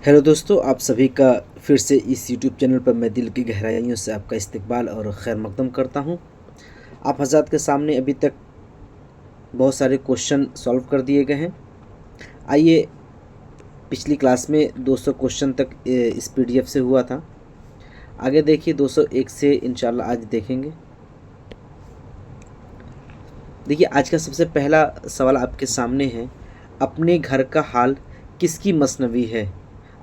Hello दोस्तों, आप सभी का फिर से इस यूट्यूब चैनल पर मैं दिल की गहराइयों से आपका इस्तकबाल और खैर मकदम करता हूं। आप हज़रात के सामने अभी तक बहुत सारे क्वेश्चन सॉल्व कर दिए गए हैं। आइए, पिछली क्लास में 200 क्वेश्चन तक इस पीडीएफ से हुआ था। आगे देखिए 201 से इंशाल्लाह आज देखेंगे। देखिए, आज का सबसे पहला सवाल आपके सामने है, अपने घर का हाल किसकी मसनवी है?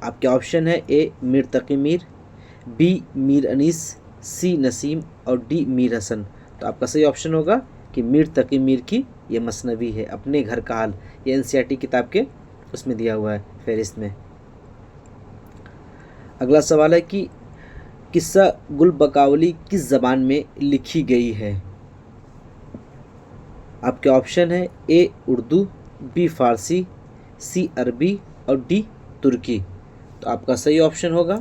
आपके ऑप्शन है ए मीर तकी मीर, बी मीर अनीस, सी नसीम और डी मीर हसन। तो आपका सही ऑप्शन होगा कि मीर तकी मीर की ये मसनवी है, अपने घर का हाल। ये एनसीईआरटी किताब के उसमें दिया हुआ है, फहरिस्त में। अगला सवाल है कि किस्सा गुल बकावली किस ज़बान में लिखी गई है? आपके ऑप्शन है ए उर्दू, बी फारसी, सी अरबी और डी तुर्की। तो आपका सही ऑप्शन होगा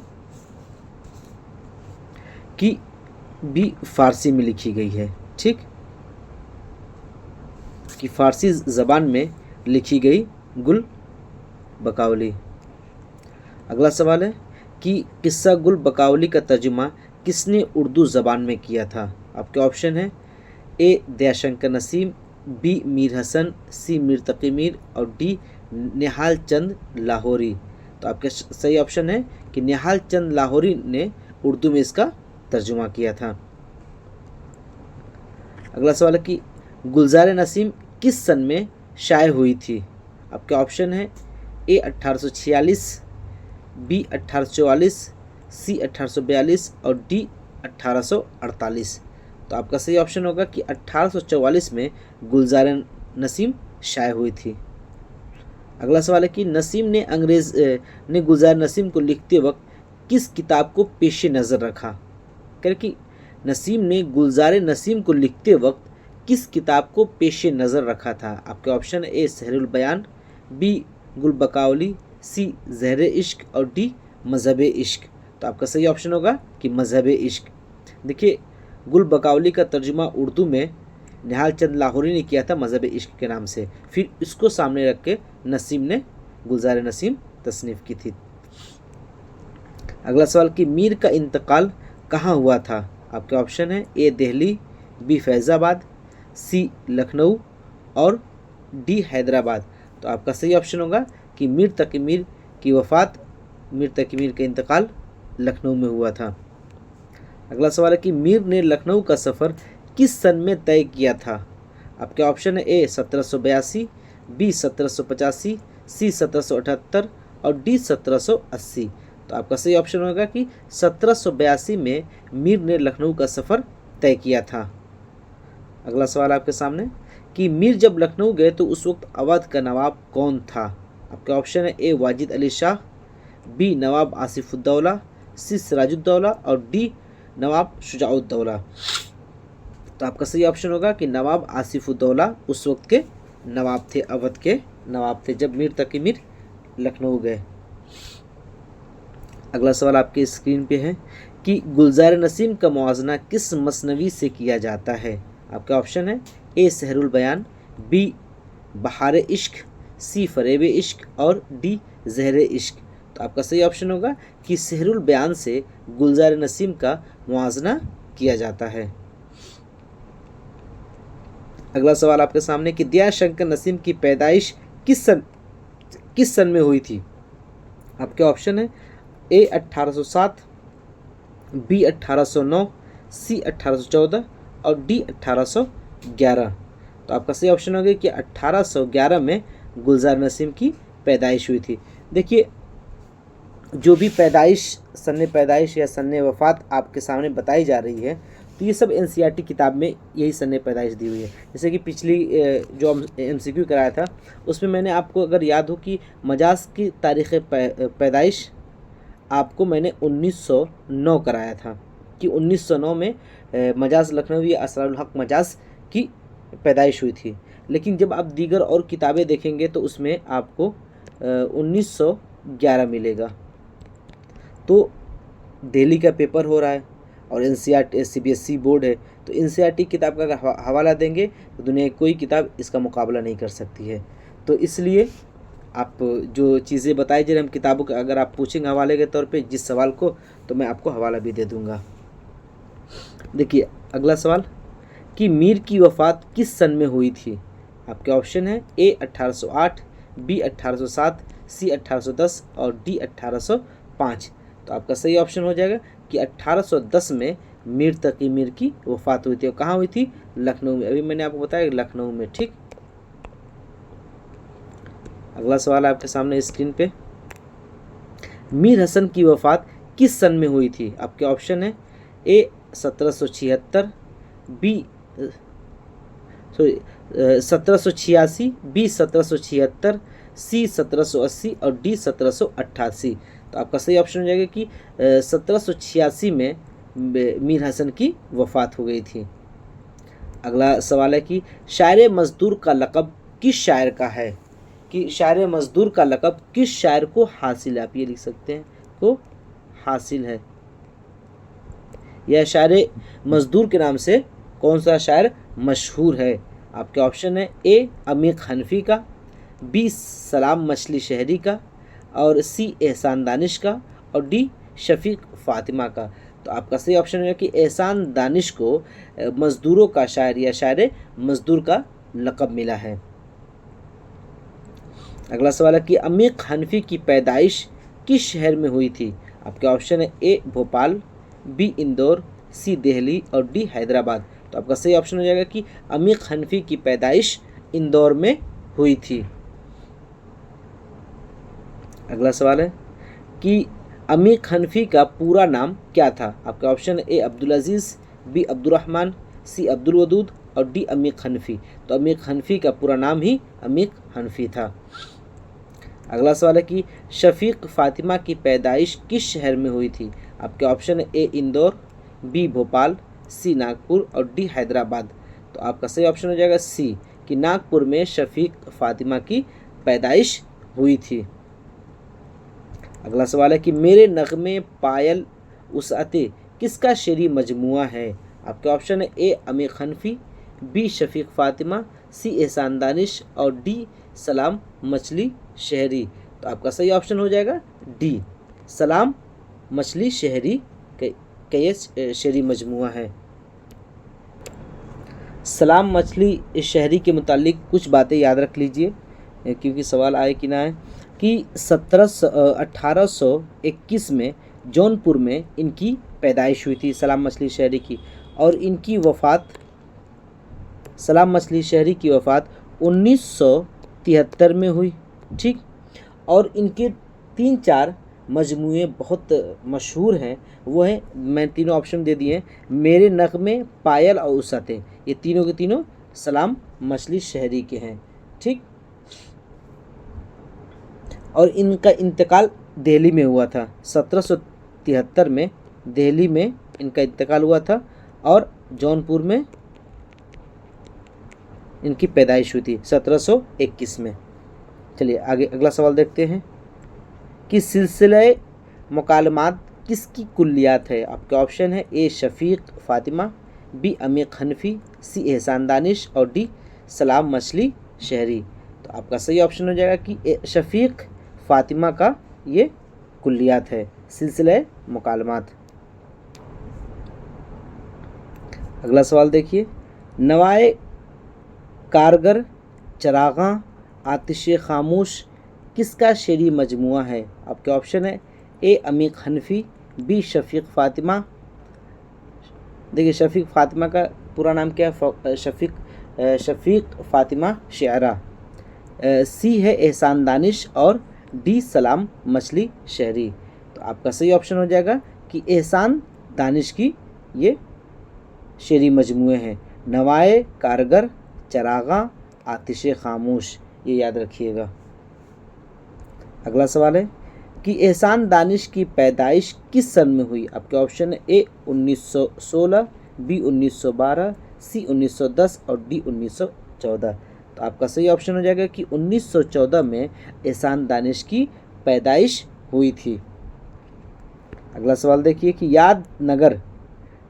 कि बी फारसी में लिखी गई है। ठीक, कि फारसी ज़बान में लिखी गई गुल बकावली। अगला सवाल है कि किस्सा गुल बकावली का तर्जुमा किसने उर्दू ज़बान में किया था? आपके ऑप्शन है ए दयाशंकर नसीम, बी मीर हसन, सी मीर तकी मीर और डी निहाल चंद लाहौरी। तो आपके सही ऑप्शन है कि निहाल चंद लाहौरी ने उर्दू में इसका तर्जुमा किया था। अगला सवाल है कि गुलजार नसीम किस सन में शाये हुई थी? आपके ऑप्शन है ए 1846, बी 1844, सी 1842 और डी 1848। तो आपका सही ऑप्शन होगा कि 1844 में गुलजार नसीम शाये हुई थी। अगला सवाल है कि नसीम ने गुलजार नसीम को लिखते वक्त किस किताब को पेश नज़र रखा? कह कि नसीम ने गुलजार नसीम को लिखते वक्त किस किताब को पेश नज़र रखा था? आपके ऑप्शन ए सहरुल बयान, बी गुल बकावली, सी ज़हर इश्क और डी मज़हब इश्क। तो आपका सही ऑप्शन होगा कि मज़हब इश्क। देखिए, गुल बकावली का तर्जुमा उर्दू में निहाल चंद लाहौरी ने किया था मज़हब इश्क के नाम से, फिर इसको सामने रख के नसीम ने गुलजार नसीम तसनीफ़ की थी। अगला सवाल कि मीर का इंतकाल कहाँ हुआ था? आपके ऑप्शन है ए दिल्ली, बी फैज़ाबाद, सी लखनऊ और डी हैदराबाद। तो आपका सही ऑप्शन होगा कि मीर तकी मीर की वफ़ात, मीर तकी मीर का इंतकाल लखनऊ में हुआ था। अगला सवाल है कि मीर ने लखनऊ का सफ़र किस सन में तय किया था? आपके ऑप्शन है ए 1782, बी 1785, सी 1778 और डी 1780। तो आपका सही ऑप्शन होगा कि 1782 में मीर ने लखनऊ का सफ़र तय किया था। अगला सवाल आपके सामने कि मीर जब लखनऊ गए तो उस वक्त अवध का नवाब कौन था? आपके ऑप्शन है ए वाजिद अली शाह, बी नवाब आसिफुद्दौला, सी सिराजुद्दौला और डी नवाब शुजाउद्दौला। तो आपका सही ऑप्शन होगा कि नवाब आसिफुद्दौला उस वक्त के नवाब थे, अवध के नवाब थे जब मीर तकी मीर लखनऊ गए। अगला सवाल आपके स्क्रीन पे है कि गुलजार नसीम का मुआजना किस मसनवी से किया जाता है? आपका ऑप्शन है ए सहरुल बयान, बी बहार इश्क, सी फरेब इश्क और डी ज़हर इश्क। तो आपका सही ऑप्शन होगा कि सहरुल बयान से गुलजार नसीम का मुआजना किया जाता है। अगला सवाल आपके सामने कि दयाशंकर नसीम की पैदाइश किस सन में हुई थी? आपके ऑप्शन है ए 1807, बी 1809, सी 1814 और डी 1811। तो आपका सही ऑप्शन होगा कि 1811 में गुलजार नसीम की पैदाइश हुई थी। देखिए, जो भी सन्ने पैदाइश या सन्ने वफ़ात आपके सामने बताई जा रही है, तो ये सब एनसीईआरटी किताब में यही सन्ने पैदाइश दी हुई है। जैसे कि पिछली जो एमसीक्यू कराया था उसमें मैंने आपको अगर याद हो कि मजाज की तारीख़ पैदाइश आपको मैंने 1909 कराया था कि 1909 में मजाज लखनवी असरारुल हक मजाज की पैदाइश हुई थी। लेकिन जब आप दीगर और किताबें देखेंगे तो उसमें आपको 1911 मिलेगा। तो दिल्ली का पेपर हो रहा है और एनसीईआरटी सीबीएसई बोर्ड है, तो एनसीईआरटी किताब का अगर हवाला देंगे तो दुनिया की कोई किताब इसका मुकाबला नहीं कर सकती है। तो इसलिए आप जो चीज़ें बताई जा रही हम किताबों के अगर आप पूछेंगे हवाले के तौर पे जिस सवाल को, तो मैं आपको हवाला भी दे दूंगा। देखिए अगला सवाल कि मीर की वफ़ात किस सन में हुई थी। आपके ऑप्शन है ए 1808, बी 1807, सी 1810 और डी 1805। तो आपका सही ऑप्शन हो जाएगा कि 1810 में मीर तकी मीर की वफ़ात हुई थी। और कहाँ हुई थी? लखनऊ में। अभी मैंने आपको बताया लखनऊ में। ठीक, अगला सवाल आपके सामने स्क्रीन पे, मीर हसन की वफ़ात किस सन में हुई थी। आपके ऑप्शन है ए 1776, बी 1786, बी 1776, सी 1780 और डी 1788। तो आपका सही ऑप्शन हो जाएगा कि 1786 में मीर हसन की वफ़ात हो गई थी। अगला सवाल है कि शायर मज़दूर का लक़ब किस शायर का है, कि शायर मज़दूर का लक़ब किस शायर को हासिल है। आप ये लिख सकते हैं को हासिल है, यह शायर मज़दूर के नाम से कौन सा शायर मशहूर है। आपके ऑप्शन है ए अमीर हनफी का, बी सलाम मछली शहरी का और सी एहसान दानिश का और डी शफीक फ़ातिमा का। तो आपका सही ऑप्शन है कि एहसान दानिश को मज़दूरों का शायर या शायर मज़दूर का लक़ब मिला है। अगला सवाल है कि अमीर हनफी की पैदाइश किस शहर में हुई थी। आपके ऑप्शन है ए भोपाल, बी इंदौर, सी दिल्ली और डी हैदराबाद। तो आपका सही ऑप्शन हो जाएगा कि अमीर हनफी की पैदाइश इंदौर में हुई थी। अगला सवाल है कि अमीर हनफी का पूरा नाम क्या था। आपका ऑप्शन है ए अब्दुल अजीज़, बी अब्दुर्रहमान, सी अब्दुल वदूद और डी अमीर हनफी। तो अमीर हनफी का पूरा नाम ही अमीर हनफी था। अगला सवाल है कि शफीक फ़ातिमा की पैदाइश किस शहर में हुई थी। आपके ऑप्शन है ए इंदौर, बी भोपाल, सी नागपुर और डी हैदराबाद। तो आपका सही ऑप्शन हो जाएगा सी कि नागपुर में शफीक फ़ातिमा की पैदाइश हुई थी। अगला सवाल है कि मेरे नगमे पायल उसअते किसका शेरी मजमुआ है। आपके ऑप्शन है ए अमीर हनफी, बी शफीक फ़ातिमा, सी एहसान दानिश और डी सलाम मछली शहरी। तो आपका सही ऑप्शन हो जाएगा डी सलाम मछली शहरी का ये शेरी मजमुआ है। सलाम मछली शहरी के मुतालिक कुछ बातें याद रख लीजिए, क्योंकि सवाल आए कि ना आए, कि 1821 में जौनपुर में इनकी पैदाइश हुई थी सलाम मछली शहरी की, और इनकी वफ़ात सलाम मछली शहरी की वफ़ात 1973 में हुई। ठीक, और इनके 3-4 मजमूए बहुत मशहूर हैं। वो है, मैं तीनों ऑप्शन दे दिए हैं, मेरे नगमे, पायल और उसअते। ये तीनों के तीनों सलाम मछली शहरी के हैं। ठीक, और इनका इंतकाल दिल्ली में हुआ था 1773 में, दिल्ली में इनका इंतकाल हुआ था और जौनपुर में इनकी पैदाइश हुई थी 1721 में। चलिए आगे अगला सवाल देखते हैं कि सिलसिले मुकालमात किसकी कुल्लियात है। आपके ऑप्शन है ए शफीक फ़ातिमा, बी अमीर हनफी, सी एहसान दानिश और डी सलाम मछली शहरी। तो आपका सही ऑप्शन हो जाएगा कि शफीक फ़ातिमा का ये कुल्लियात है, सिलसिले मुकालमात। अगला सवाल देखिए, नवाए कारगर, चरागा, आतिश खामोश किसका शेरी मजमुआ है। आपके ऑप्शन है ए अमीर हनफी, बी शफीक फ़ातिमा। देखिए शफीक फ़ातिमा का पूरा नाम क्या है, शफीक फ़ातिमा शायरा। सी है एहसान दानिश और डी सलाम मछली शहरी। तो आपका सही ऑप्शन हो जाएगा कि एहसान दानिश की ये शेरी मजमुए हैं, नवाए कारगर, चरागा, आतिश खामोश, ये याद रखिएगा। अगला सवाल है कि एहसान दानिश की पैदाइश किस सन में हुई। आपके ऑप्शन है ए 1916, बी 1912, सी 1910 और डी 1914। तो आपका सही ऑप्शन हो जाएगा कि 1914 में एहसान दानिश की पैदाइश हुई थी। अगला सवाल देखिए कि याद नगर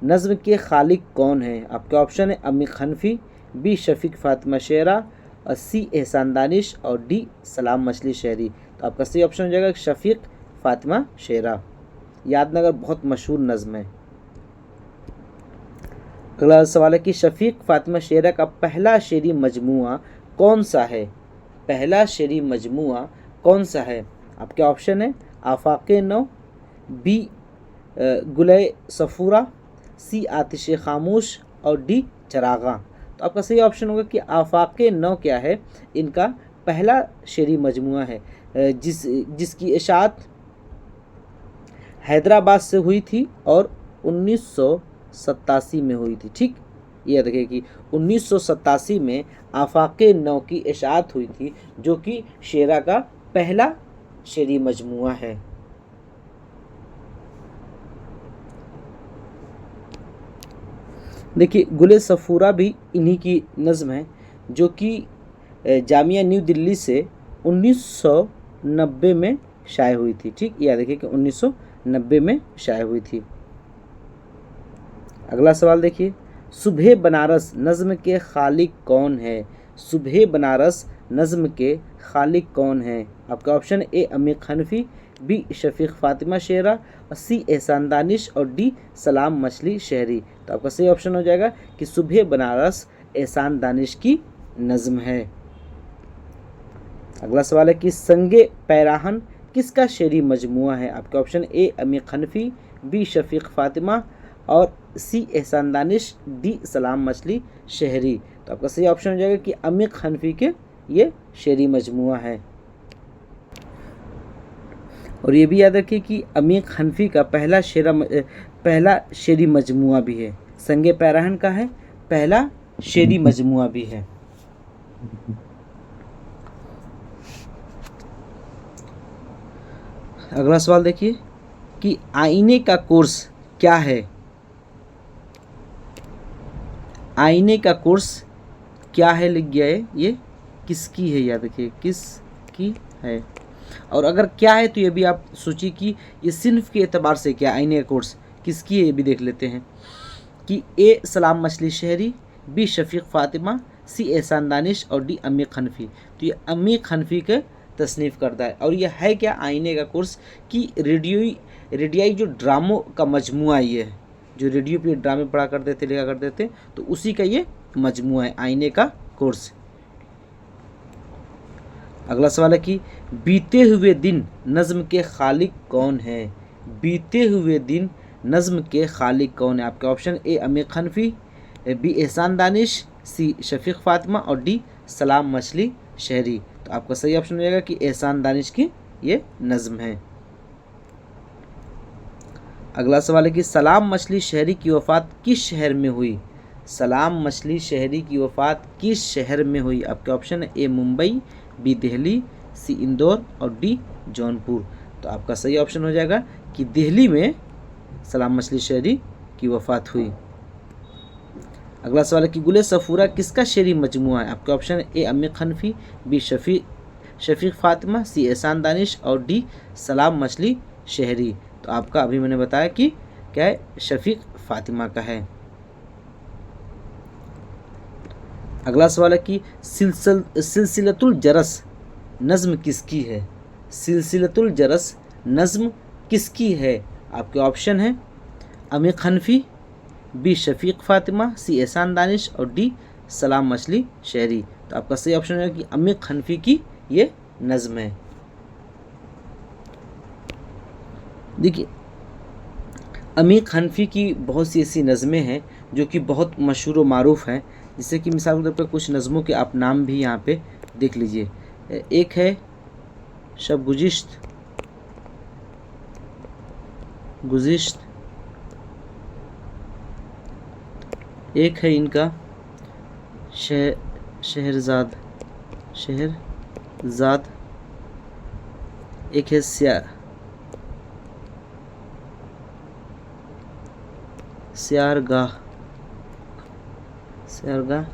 नज़्म के खालिक कौन हैं। आपके ऑप्शन है अमीर हनफी, बी शफीक फ़ातिमा शेरा और सी एहसान दानिश और डी सलाम मछली शहरी। तो आपका सही ऑप्शन हो जाएगा शफीक फातिमा शेरा। यादनगर बहुत मशहूर नज़्म है। अगला सवाल है कि शफीक फातिमा शेरा का पहला शेरी मजमुआ कौन सा है? पहला शेरी मजमुआ कौन सा है? आपके ऑप्शन है आफाक़े नौ, बी गुले सफ़ूरा, सी आतिश खामोश और डी चरागा। तो आपका सही ऑप्शन होगा कि आफाक़े नौ क्या है, इनका पहला शेरी मजमुआ है जिसकी इशाअत हैदराबाद से हुई थी और 1987 में हुई थी। ठीक, ये देखिए कि 1987 में आफाक़े नौ की इशाअत हुई थी, जो कि शेरा का पहला शेरी मजमुआ है। देखिए गुले सफ़ूरा भी इन्हीं की नज़्म है, जो कि जामिया न्यू दिल्ली से 1990 में शाये हुई थी। ठीक, याद रखिए कि 1990 में शाये हुई थी। अगला सवाल देखिए, सुबह बनारस नज़्म के खालिक कौन है? सुबह बनारस नज़्म के खालिक कौन है? आपका ऑप्शन ए अमीर हनफी, बी शफीक फातिमा शेरा, सी एहसान दानिश और डी सलाम मछली शहरी। तो आपका सही ऑप्शन हो जाएगा कि सुबह बनारस एहसान दानिश की नज़्म है। अगला सवाल है कि संगे पैराहन किसका शेरी मजमुआ है? आपके ऑप्शन ए अमीर हनफी, बी शफीक फातिमा और सी एहसान दानिश, डी सलाम मछली शहरी। तो आपका सही ऑप्शन हो जाएगा कि अमीर हनफी के ये शेरी मजमुआ है। और ये भी याद रखिए कि अमीर हनफी का पहला शेरी मजमुआ भी है, संगे पैराहन का है पहला शेरी मजमुआ भी है। अगला सवाल देखिए कि आईने का कोर्स क्या है? आईने का कोर्स क्या है लिख गया है, ये किसकी है? याद रखिए किसकी है। और अगर क्या है तो ये भी आप सोचिए कि ये सिन्फ के एतबार से क्या आईने का कोर्स किसकी है, ये भी देख लेते हैं कि ए सलाम मछली शहरी, बी शफीक फातिमा, सी एहसान दानिश और डी अमीर हनफी। तो ये अमीर हनफी के तसनीफ़ करता है। और यह है क्या आईने का कोर्स कि रेडियाई जो ड्रामों का मजमुआ ये है, जो रेडियो पे ड्रामे पढ़ा करते थे, लिखा करते थे, तो उसी का ये मजमुआ है आईने का कोर्स। अगला सवाल है कि बीते हुए दिन नज़्म के खालिक कौन है? बीते हुए दिन नज़्म के खालिक कौन है? आपके ऑप्शन ए अमीर हनफी, बी एहसान दानिश, सी शफीक फातिमा और डी सलाम मछली शहरी। तो आपका सही ऑप्शन हो जाएगा कि एहसान दानिश की ये नज़्म है। अगला सवाल है कि सलाम मछली शहरी की वफ़ात किस शहर में हुई? सलाम मछली शहरी की वफ़ात किस शहर में हुई? आपके ऑप्शन है ए मुंबई, बी दिल्ली, सी इंदौर और डी जौनपुर। तो आपका सही ऑप्शन हो जाएगा कि दिल्ली में सलाम मछली शहरी की वफ़ात हुई। अगला सवाल है कि गुले सफ़ूरा किसका शेरी मजमुआ है? आपके ऑप्शन है ए अमीर हनफी, बी शफीक फातिमा, सी एहसान दानिश और डी सलाम मछली शहरी। तो आपका अभी मैंने बताया कि क्या है, शफीक फातिमा का है। अगला सवाल है कि सिलसिलतुल जरस नज़्म किसकी है? सिलसिलतुल जरस नज़्म किसकी है? आपके ऑप्शन है अमीर हनफी, बी शफीक फातिमा, सी एहसान दानिश और डी सलाम मछली शहरी। तो आपका सही ऑप्शन है कि अमीर हनफी की ये नज़्म है। देखिए अमीर हनफी की बहुत सी ऐसी नज़में हैं जो कि बहुत मशहूर व मारूफ़ हैं, जिससे कि मिसाल के तौर पर कुछ नज़मों के आप नाम भी यहाँ पे देख लीजिए। एक है शब गुज़िश्त, एक है इनका शहरज़ाद, एक है स्यारगाह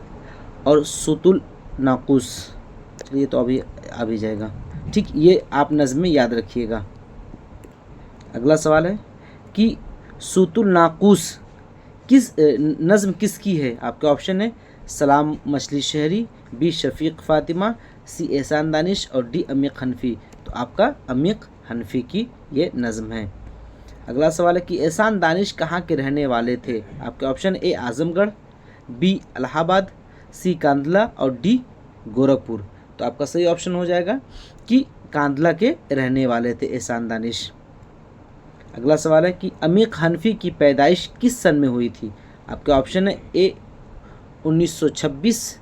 और सुतुल नाक़ूस। चलिए तो अभी आ भी जाएगा। ठीक, ये आप नज़्में याद रखिएगा। अगला सवाल है कि सुतुल नाक़ूस नज़्म किसकी है? आपके ऑप्शन है सलाम मछली शहरी, बी शफीक फ़ातिमा, सी एहसान दानिश और डी अमीक हनफी। तो आपका अमीक हनफी की ये नज़म है। अगला सवाल है कि एहसान दानिश कहाँ के रहने वाले थे? आपके option A Azamgarh, B Allahabad, C Kandhla और डी गोरखपुर। तो आपका सही ऑप्शन हो जाएगा कि कांधला के रहने वाले थे एहसान दानिश। अगला सवाल है कि अमीक हनफी की पैदाइश किस सन में हुई थी? आपके ऑप्शन है ए 1926,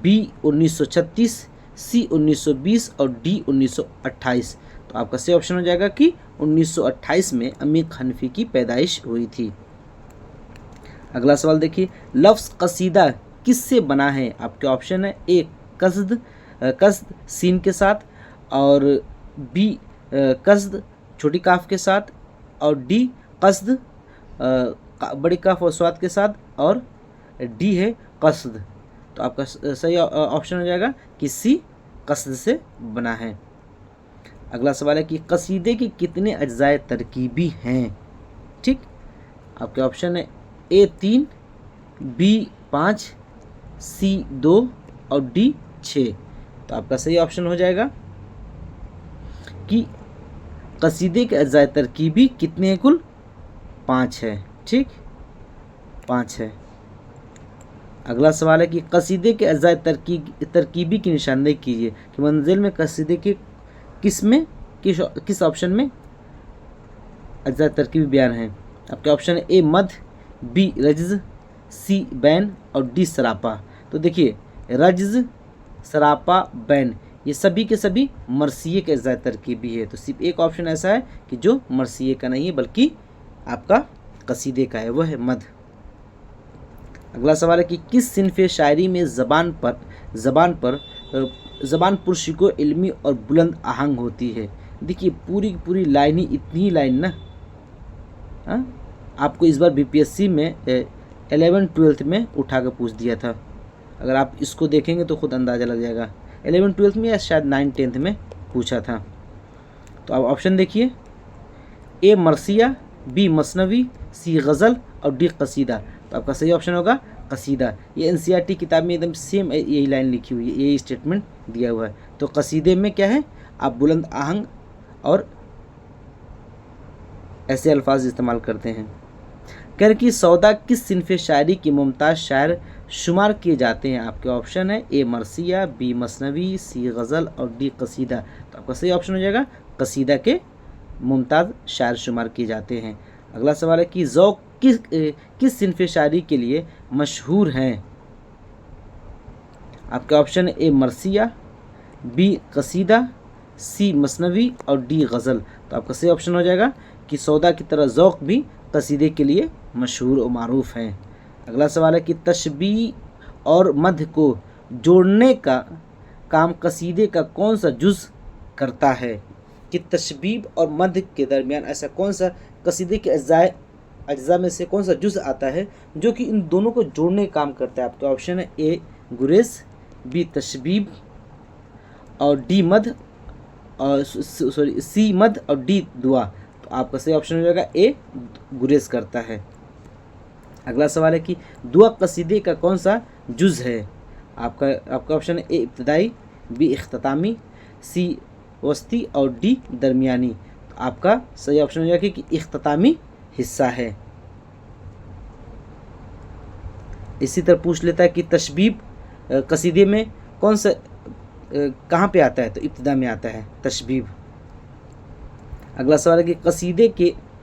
बी 1936, सी 1920 और डी 1928। तो आपका सही ऑप्शन हो जाएगा कि 1928 में अमीक हनफी की पैदाइश हुई थी। अगला सवाल देखिए, लफ्ज़ कसीदा किससे बना है? आपके ऑप्शन है ए कसद सीन के साथ, और बी कसद छोटी काफ के साथ, और डी कसद बड़ी काफ और स्वाद के साथ, और डी है कसद। तो आपका सही ऑप्शन हो जाएगा कि सी कसद से बना है। अगला सवाल है कि कसीदे के कितने अज्जाए तरकीबी हैं? ठीक, आपके ऑप्शन है ए 3, बी 5, सी 2 और डी 6। तो आपका सही ऑप्शन हो जाएगा कि कसीदे के अज्जाए तरकीबी कितने हैं? कुल 5 है। ठीक, 5 है। अगला सवाल है कि कसीदे के अज्जाए तरकीबी की निशानदेही कीजिए कि मंजिल में कसीदे के किस ऑप्शन में अज्जाए तरकीबी बयान है? आपके ऑप्शन है ए मद, बी रज्ज, सी बैन और डी सरापा। तो देखिए, रज्ज, सरापा, बैन ये सभी के सभी मरसिये के अज्जाए तरकीबी है। तो सिर्फ एक ऑप्शन ऐसा है कि जो मरसिये का नहीं है बल्कि आपका कसीदे का है, वह है मद। अगला सवाल है कि किस सिनफ़े शायरी में ज़बान पुरशिको इल्मी और बुलंद आहंग होती है? देखिए, पूरी पूरी लाइन ही, इतनी ही लाइन ना, आपको इस बार बीपीएससी में 11th-12th में उठा कर पूछ दिया था। अगर आप इसको देखेंगे तो खुद अंदाज़ा लग जाएगा। 11th-12th में या शायद 9th-10th में पूछा था। तो आप ऑप्शन देखिए, ए मरसिया, बी मसनवी, सी गज़ल और डी कसीदा। तो आपका सही ऑप्शन होगा कसीदा। ये एनसीईआरटी किताब में एकदम सेम यही लाइन लिखी हुई है, यही स्टेटमेंट दिया हुआ है। तो कसीदे में क्या है, आप बुलंद आहंग और ऐसे अल्फाज इस्तेमाल करते हैं। कर की सौदा किस सिनफ़े शायरी की मुमताज़ शायर शुमार किए जाते हैं? आपके ऑप्शन है ए मरसिया, बी मसनवी, सी गज़ल और डी कसीदा। तो आपका सही ऑप्शन हो जाएगा कसीदा के मुमताज़ शायर शुमार किए जाते हैं। अगला सवाल है कि ज़ौक़ किस सिनफ़े शायरी के लिए मशहूर हैं? आपके ऑप्शन है ए मरसिया, बी कसीदा, सी मसनवी और डी गज़ल। तो आपका सही ऑप्शन हो जाएगा कि सौदा की तरह ज़ौक़ भी कसीदे के लिए मशहूर और मारूफ़ हैं। अगला सवाल है कि तशबीह और मद्ह को जोड़ने का काम कसीदे का कौन सा जुज़ करता है? कि तशबीह और मद्ह के दरमियान ऐसा कौन सा कसीदे के अज्जा में से कौन सा जुज़ आता है जो कि इन दोनों को जोड़ने का काम करता है? आपका ऑप्शन है ए गुरेज, बी तशबीह और डी मद्ह और सी मद्ह और डी दुआ। तो आपका सही ऑप्शन हो जाएगा ए गुरेज करता है। अगला सवाल है कि दुआ कसीदे का कौन सा जुज़ है? आपका ऑप्शन है ए इब्तिदाई, बी इख्तितामी, सी वस्ती और डी दरमियानी। तो आपका सही ऑप्शन हो जाएगा कि इख्तितामी हिस्सा है। इसी तरह पूछ लेता है कि तशबीह कसीदे में कौन सा कहाँ पे आता है? तो इब्तिदा में आता है तशबीह। अगला सवाल है कि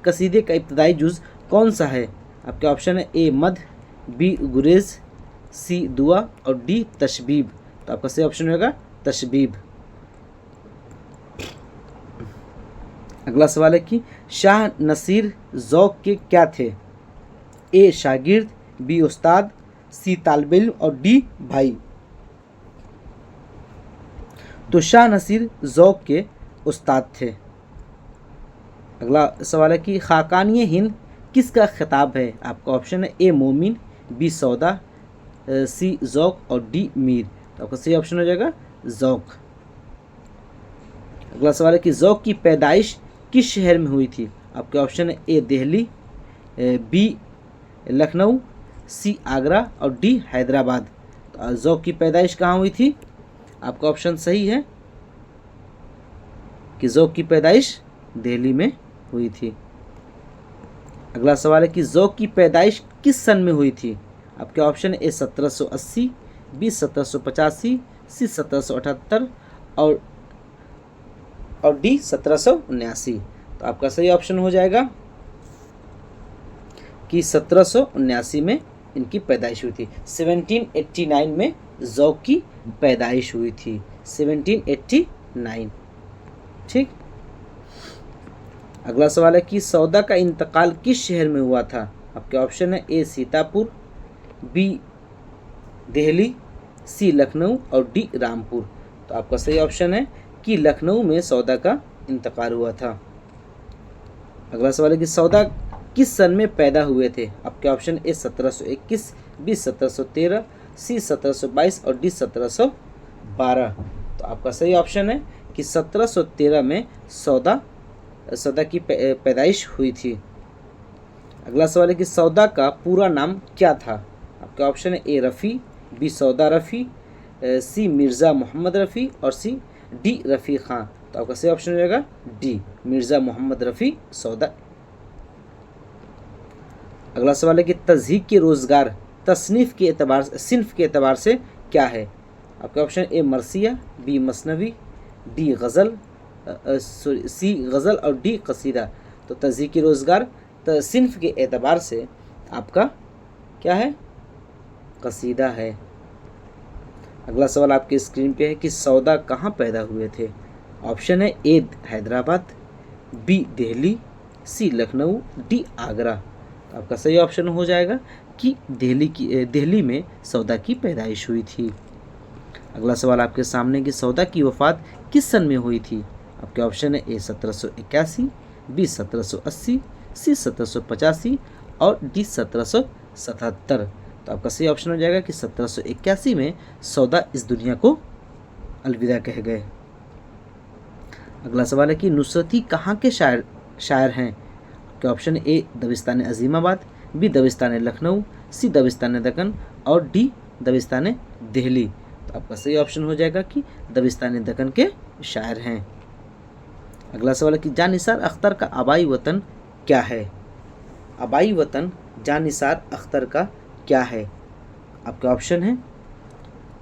कसीदे का इब्तिदाई जुज़ कौन सा है? आपके ऑप्शन है ए मद, बी गुरेज, सी दुआ और डी तशबीह। तो आपका सही ऑप्शन होगा तशबीह। अगला सवाल है कि शाह नसीर ज़ौक़ के क्या थे? ए शागिर्द, बी उस्ताद, सी तालिब इल्म और डी भाई। तो शाह नसीर ज़ौक़ के उस्ताद थे। अगला सवाल है कि खाकानी हिंद किसका खिताब है? आपका ऑप्शन है ए मोमिन, बी सौदा, सी ज़ौक़ और डी मीर। तो आपका सही ऑप्शन हो जाएगा ज़ौक़। अगला सवाल है कि ज़ौक़ की पैदाइश किस शहर में हुई थी? आपके ऑप्शन है ए दिल्ली, बी लखनऊ, सी आगरा और डी हैदराबाद। तो ज़ौक़ की पैदाइश कहाँ हुई थी? आपका ऑप्शन सही है कि ज़ौक़ की पैदाइश दिल्ली में हुई थी। अगला सवाल है कि ज़ौक़ की पैदाइश किस सन में हुई थी? आपके ऑप्शन है ए 1780, बी 1785, सी 1778 और डी 1779। तो आपका सही ऑप्शन हो जाएगा कि 1779 में इनकी पैदाइश हुई थी। 1789 में ज़ौक़ की पैदाइश हुई थी, 1789। ठीक। अगला सवाल है कि सौदा का इंतकाल किस शहर में हुआ था? आपके ऑप्शन है ए सीतापुर, बी दिल्ली, सी लखनऊ और डी रामपुर। तो आपका सही ऑप्शन है कि लखनऊ में सौदा का इंतकाल हुआ था। अगला सवाल है कि सौदा किस सन में पैदा हुए थे? आपके ऑप्शन ए 1721, बी 1713, सी 1722 और डी 1712। तो आपका सही ऑप्शन है कि 1713 में सौदा की पैदाइश हुई थी। अगला सवाल है कि सौदा का पूरा नाम क्या था? आपका ऑप्शन है ए रफ़ी, बी सौदा रफ़ी, सी मिर्ज़ा मोहम्मद रफ़ी और सी डी रफ़ी ख़ां। तो आपका सही ऑप्शन हो जाएगा डी मिर्ज़ा मोहम्मद रफ़ी सौदा। अगला सवाल है कि तज़हीक के रोज़गार तसनीफ़ के एतबार सिन्फ़ के एतबार से क्या है? आपका ऑप्शन ए मरसिया, बी मसनवी, डी गज़ल, सी गज़ल और डी कसीदा। तो तज़हीक के रोज़गार सिन्फ़ के एतबार से आपका क्या है? कसीदा है। अगला सवाल आपकी स्क्रीन पे है कि सौदा कहाँ पैदा हुए थे? ऑप्शन है ए हैदराबाद, बी दिल्ली, सी लखनऊ, डी आगरा। तो आपका सही ऑप्शन हो जाएगा कि दिल्ली में सौदा की पैदाइश हुई थी। अगला सवाल आपके सामने कि सौदा की वफ़ात किस सन में हुई थी? आपके ऑप्शन है ए 1781, बी 1780, सी 1785 और डी 1777। तो आपका सही ऑप्शन हो जाएगा कि 1781 में सौदा इस दुनिया को अलविदा कह गए। अगला सवाल है कि नुसरती कहाँ के शायर हैं? आपके option A Dabistan Azimabad, B Dabistan Lucknow, C Dabistan Deccan और डी दबिस्तान दिल्ली। तो आपका सही ऑप्शन हो जाएगा कि दबिस्तान दक्कन के शायर हैं। अगला सवाल है कि जानिसार अख्तर का आबाई वतन क्या है? आबाई वतन जानिसार अख्तर का क्या है? आपके ऑप्शन है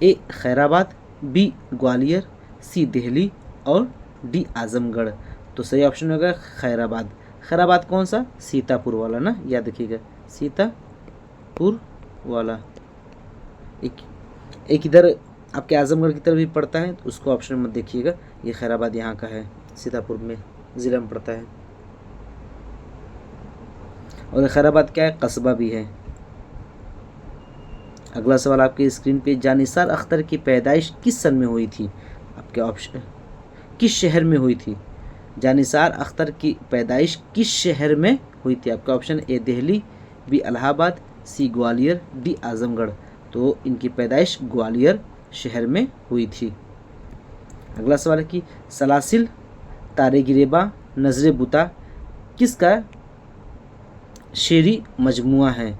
ए खैराबाद, बी ग्वालियर, सी दिल्ली और डी आजमगढ़। तो सही ऑप्शन होगा खैराबाद। खैराबाद कौन सा? सीतापुर वाला ना, याद रखिएगा सीतापुर वाला। एक इधर आपके आजमगढ़ की तरफ भी पड़ता है, तो उसको ऑप्शन मत देखिएगा। ये खैराबाद यहाँ का है, सीतापुर में ज़िला में पड़ता है। और खैराबाद क्या है? कस्बा भी है। अगला सवाल आपके स्क्रीन पे जानिसार अख्तर की पैदाइश किस सन में हुई थी? आपके ऑप्शन किस शहर में हुई थी? जानिसार अख्तर की पैदाइश किस शहर में हुई थी? आपका option A Delhi, B Allahabad, C Gwalior, D Azamgarh. तो इनकी पैदाइश ग्वालियर शहर में हुई थी। अगला सवाल है कि सलासिल, तारे गिरेबा, नज़रे बुता किसका शेरी मजमुआ है?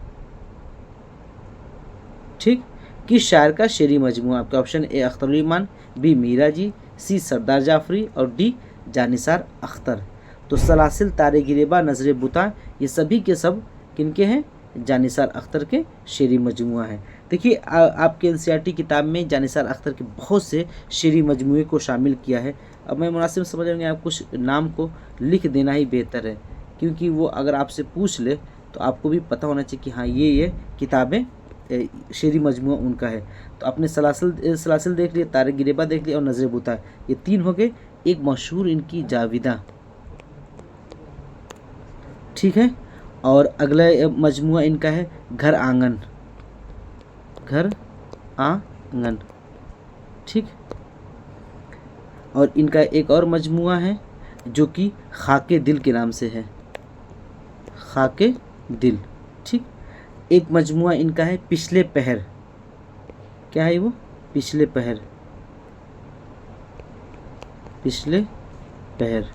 ठीक, किस शायर का शेरी मजमुआ? आपका option A Akhtarul Iman, B Meera ji, C Sardar Jafri और डी जानिसार अख्तर। तो सलासिल, तारे गिरेबा, नज़रे बुता ये सभी के सब किनके हैं? जानिसार अख्तर के शेरी मजमुआ है। देखिए आपके एनसीईआरटी किताब में जानिसार अख्तर के बहुत से शेरी मजमुए को शामिल किया है। अब मैं मुनासिब समझ रहा हूँ आप कुछ नाम को लिख देना ही बेहतर है, क्योंकि वो अगर आपसे पूछ ले तो आपको भी पता होना चाहिए कि हाँ ये किताबें शेरी मजमुआ उनका है। तो आपने सलासिल देख लिया, तारे गिरेबा देख लिया और नज़रे बुता, ये तीन हो गए। एक मशहूर इनकी जाविदा, ठीक है। और अगला मजमुआ इनका है घर आंगन, घर आंगन, ठीक। और इनका एक और मजमुआ है जो कि खाके दिल के नाम से है, खाके दिल, ठीक। एक मजमुआ इनका है पिछले पहर, क्या है वो? पिछले पहर, पिछले पहर,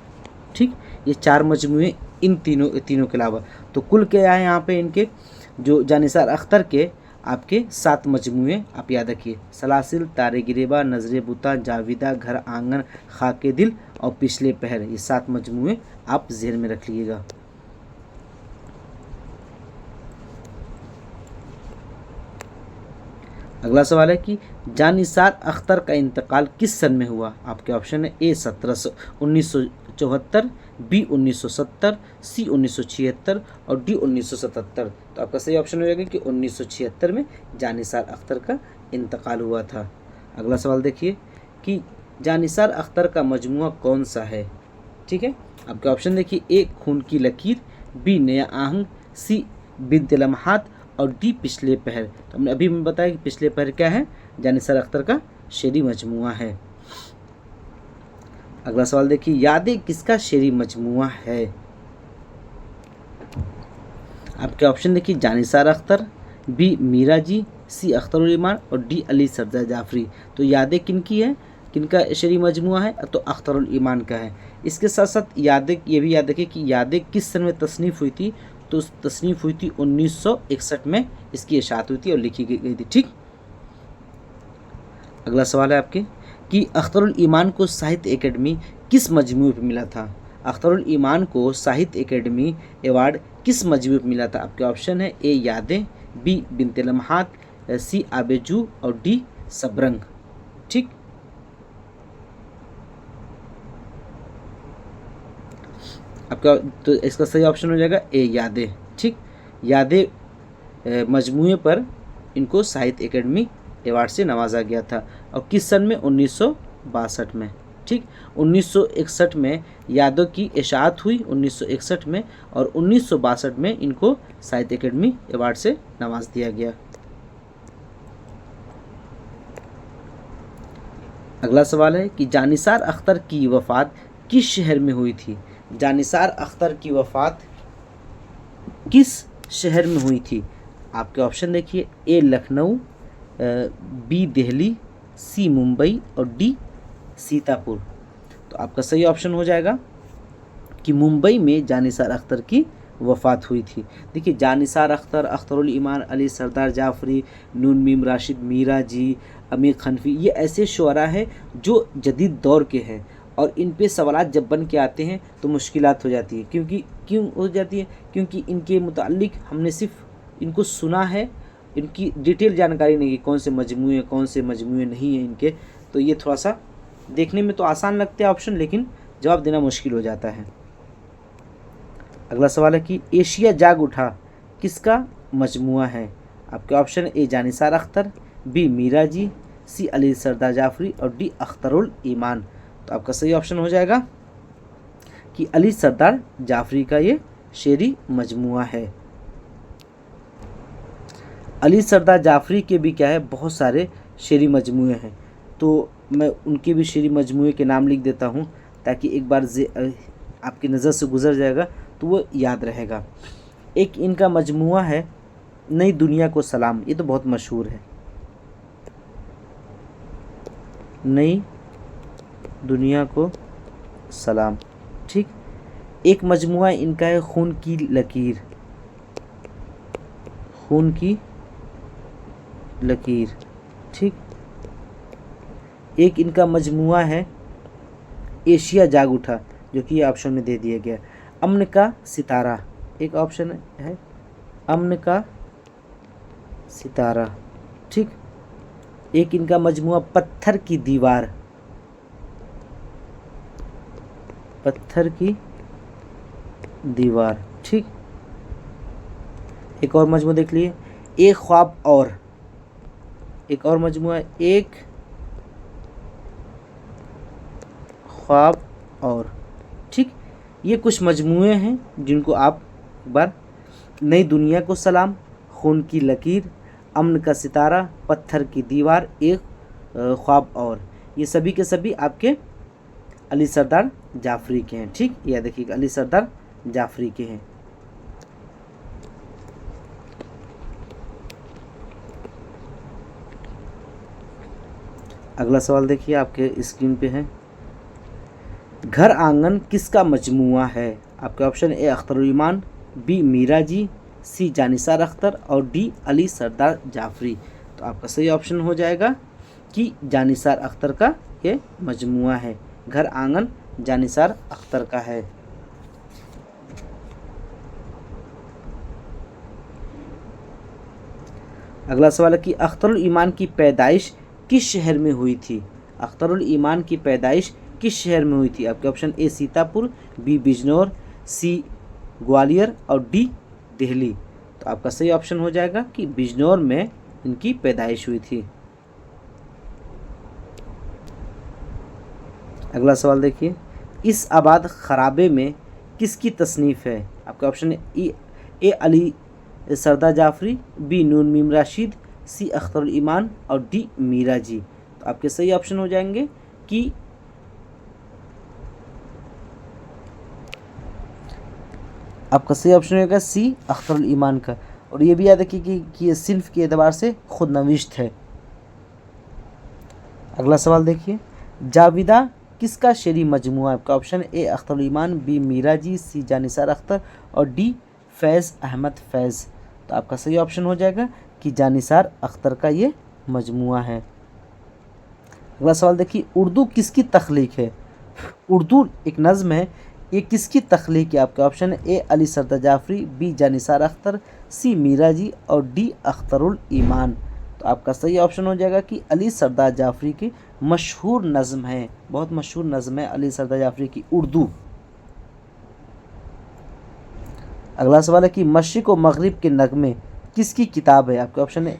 ठीक। ये चार मजमुए इन तीनों के अलावा। तो कुल क्या है यहाँ पे इनके जो जानिसार अख्तर के आपके 7 मजमूए आप याद रखिए, सलासिल, तारे गिरेबा, नजरे बुता, जाविदा, घर आंगन, खाके दिल और पिछले पहर, ये 7 मजमूए आप ज़हन में रख लीजिएगा। अगला सवाल है कि जानिसार अख्तर का इंतकाल किस सन में हुआ? आपके ऑप्शन है ए 1974, बी 1970, सी 1976 और डी 1977। तो आपका सही ऑप्शन हो जाएगा कि 1976 में जानिसार अख्तर का इंतकाल हुआ था। अगला सवाल देखिए कि जानिसार अख्तर का मजमुआ कौन सा है? ठीक है, आपके ऑप्शन देखिए, ए खून की लकीर, बी नया आहंग, सी बिन्त लम्हात और डी पिछले पहर। तो हमने अभी मैं बताया कि पिछले पहर क्या है, जानिसार अख्तर का शेरी मजमुआ है। अगला सवाल देखिए, यादें किसका शेरी मजमुआ है? आपके ऑप्शन देखिए, जानिसार अख्तर, बी मीरा जी, सी अख्तरुल ईमान और डी अली सरदार जाफरी। तो यादें किनकी है, किनका शेरी मजमुआ है? तो अख्तरुल ईमान का है। इसके साथ साथ यादें ये भी याद रखिए कि यादें किस सन में तसनीफ़ हुई थी? तो तसनीफ़ हुई थी 1961 में इसकी इशाअत हुई थी और लिखी गई थी। ठीक, अगला सवाल है आपके कि अख्तरुल ईमान को साहित्य एकेडमी किस मजमूए पर मिला था? अख्तरुल ईमान को साहित्य एकेडमी अवार्ड किस मजमूए पर मिला था? आपके ऑप्शन है, ए यादें, बी बिन्त लम्हात, सी आबेजू और डी सबरंग। ठीक, आपका तो इसका सही ऑप्शन हो जाएगा ए यादें। ठीक, यादें मजमूए पर इनको साहित्य एकेडमी अवार्ड से नवाजा गया था और किस सन में? 1962 में। ठीक, 1961 में यादों की इशाअत हुई 1961 में और 1962 में इनको साहित्य एकेडमी अवार्ड से नवाज दिया गया। अगला सवाल है कि जानिसार अख्तर की वफ़ात किस शहर में हुई थी? जानिसार अख्तर की वफ़ात किस शहर में हुई थी? आपके ऑप्शन देखिए, ए लखनऊ, बी दिल्ली, सी मुंबई और डी सीतापुर। तो आपका सही ऑप्शन हो जाएगा कि मुंबई में जानिसार अख्तर की वफ़ात हुई थी। देखिए, जानिसार अख्तर, अख्तरुल ईमान, अली सरदार जाफरी, नून मीम राशिद, मीरा जी, अमीर खनफी, ये ऐसे शुअरा हैं जो जदीद दौर के हैं और इन पे सवालात जब बन के आते हैं तो मुश्किलात हो जाती है। क्यों हो जाती है? क्योंकि इनके मुताल्लिक हमने सिर्फ इनको सुना है, इनकी डिटेल जानकारी नहीं है, कौन से मजमूए नहीं हैं इनके। तो ये थोड़ा सा देखने में तो आसान लगते हैं ऑप्शन, लेकिन जवाब देना मुश्किल हो जाता है। अगला सवाल है कि एशिया जाग उठा किसका मजमुआ है? आपके ऑप्शन है, ए जानिसार अख्तर, बी मीरा जी, सी अली सरदार जाफरी और डी अख्तरुल ईमान। तो आपका सही ऑप्शन हो जाएगा कि अली सरदार जाफरी का ये शेरी मजमुआ है। अली सरदार जाफरी के भी क्या है, बहुत सारे शेरी मजमुए हैं, तो मैं उनके भी शेरी मजमुए के नाम लिख देता हूँ ताकि एक बार आपकी नज़र से गुजर जाएगा तो वो याद रहेगा। एक इनका मजमुआ है नई दुनिया को सलाम, ये तो बहुत मशहूर है, नई दुनिया को सलाम। ठीक, एक मजमुआ इनका है खून की लकीर, खून की लकीर। ठीक, एक इनका मजमुआ है एशिया जाग उठा, जो कि ऑप्शन में दे दिया गया। अमन का सितारा एक ऑप्शन है, अमन का सितारा। ठीक, एक इनका मजमुआ पत्थर की दीवार, पत्थर की दीवार। ठीक, एक और मजमुआ देख लिए, एक ख्वाब और, एक और मजमुआ है एक ख्वाब और। ठीक, ये कुछ मजमुए हैं जिनको आप एक बार, नई दुनिया को सलाम, खून की लकीर, अमन का सितारा, पत्थर की दीवार, एक ख्वाब और, ये सभी के सभी आपके अली सरदार जाफरी के हैं। ठीक, यह देखिएगा अली सरदार जाफरी के हैं। अगला सवाल देखिए आपके स्क्रीन पे है, घर आंगन किसका मजमुआ है? आपके option, A Akhtarul Iman, B Meera ji, C Jannisar Akhtar और डी अली सरदार जाफरी। तो आपका सही ऑप्शन हो जाएगा कि जानिसार अख्तर का ये मजमुआ है, घर आंगन जानिसार अख्तर का है। अगला सवाल है कि अख्तरुल ईमान की पैदाइश किस शहर में हुई थी? अख्तरुल ईमान की पैदाइश किस शहर में हुई थी? आपके option A Sitapur, B Bijnor, C Gwalior और डी दिल्ली। तो आपका सही ऑप्शन हो जाएगा कि बिजनौर में इनकी पैदाइश हुई थी। अगला सवाल देखिए, इस आबाद खराबे में किसकी तसनीफ़ है? आपका ऑप्शन है ए अली सरदार जाफरी, बी नून मीम राशिद, सी अख्तरुल ईमान और डी मीरा जी। तो आपके सही ऑप्शन हो जाएंगे कि आपका सही ऑप्शन होगा सी अख्तरुल ईमान का। और ये भी याद रखिए कि ये सिन्फ के एतबार से खुद नविश्त है। अगला सवाल देखिए, जाविदा किसका शेरी मजमुआ? आपका option A Akhtarul Iman, B Meera ji, C Jannisar Akhtar और डी फैज़ अहमद फैज़। तो आपका सही ऑप्शन हो जाएगा कि जानिसार अख्तर का ये मजमुआ है। अगला सवाल देखिए, उर्दू किसकी तख्लीक है? उर्दू एक नज़्म है, ये किसकी तख्लीक है? आपका ऑप्शन है ए अली सरदार जाफरी, बी जानिसार अख्तर, सी मीरा जी और डी अख्तरुल ईमान। तो आपका सही ऑप्शन हो जाएगा कि अली सरदार जाफरी की मशहूर नज़्म है, बहुत मशहूर नज़्म है अली सरदार जाफरी की उर्दू। अगला सवाल है कि मशरिक़ व मगरिब के नगमे किसकी किताब है? आपके ऑप्शन है